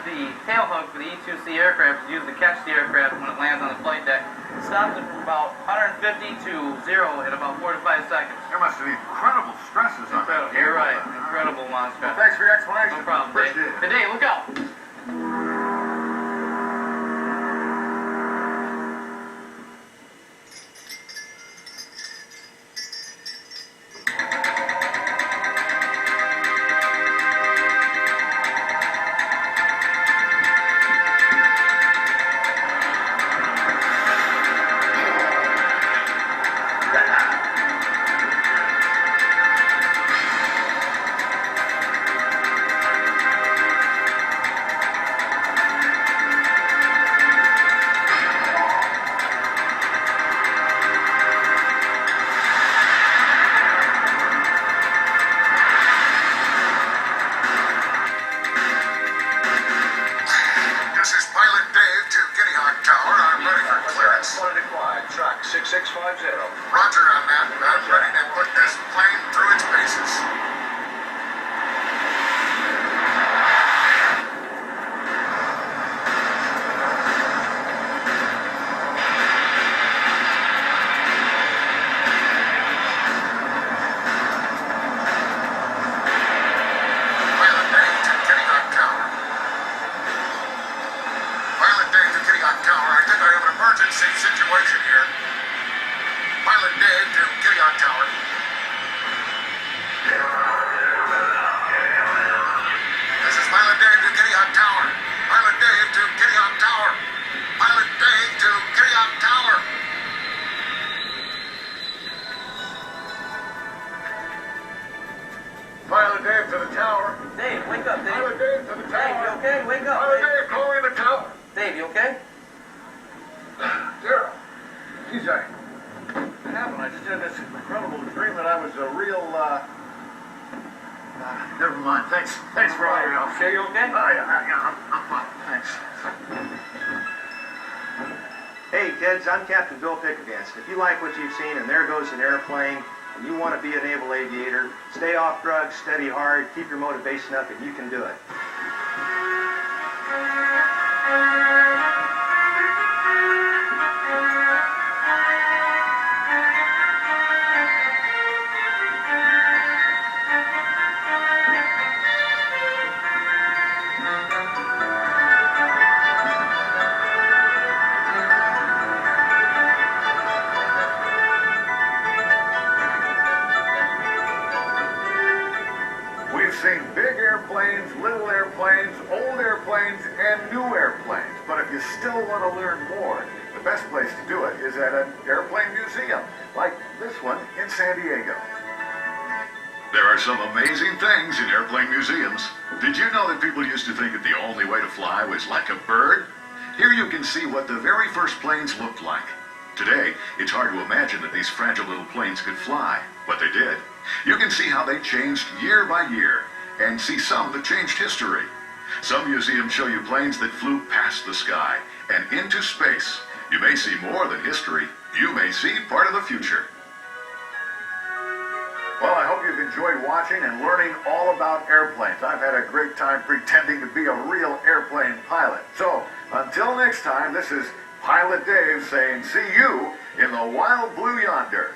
the tail hook for the E-2C aircraft is used to catch the aircraft when it lands on the flight deck. It stops it from about 150 to 0 in about 4 to 5 seconds. There must be incredible stresses on that. You're right. Incredible launch pad. Well, thanks for your explanation. No problem, Dave. Appreciate it. Hey, Dave, look out. This is Pilot Dave to Kitty Hawk Tower. I'm ready for clearance. Wanted to climb, track 6650. Roger on that. I'm ready to put this plane through its paces. Pilot Dave to Kitty Hawk Tower. Pilot Dave to Kitty Hawk Tower. I think I have an emergency situation here. Pilot Dave to Kitty Hawk Tower. This is Pilot Dave to Kitty Hawk Tower. Pilot Dave to Kitty Hawk Tower. Pilot Dave to Kitty Hawk Tower. Pilot Dave to the tower. Dave, wake up, Dave. Pilot Dave to the Dave, tower. you okay? Wake up, Pilot Dave. Dave, call me the tower. Dave, you okay? Zero. TJ. What happened? I just had this incredible dream that I was a real, never mind. Thanks for all your help. Sure you okay? Oh, yeah, I'm fine. Thanks. Hey kids, I'm Captain Bill Pickavance. If you like what you've seen and there goes an airplane and you want to be a naval aviator, stay off drugs, study hard, keep your motivation up, and you can do it. We've seen big airplanes, little airplanes, old airplanes, and new airplanes. But if you still want to learn more, the best place to do it is at an airplane museum, like this one in San Diego. There are some amazing things in airplane museums. Did you know that people used to think that the only way to fly was like a bird? Here you can see what the very first planes looked like. Today, it's hard to imagine that these fragile little planes could fly, but they did. You can see how they changed year by year, and see some that changed history. Some museums show you planes that flew past the sky and into space. You may see more than history. You may see part of the future. Well, I hope you've enjoyed watching and learning all about airplanes. I've had a great time pretending to be a real airplane pilot. So, until next time, this is Pilot Dave saying see you in the wild blue yonder.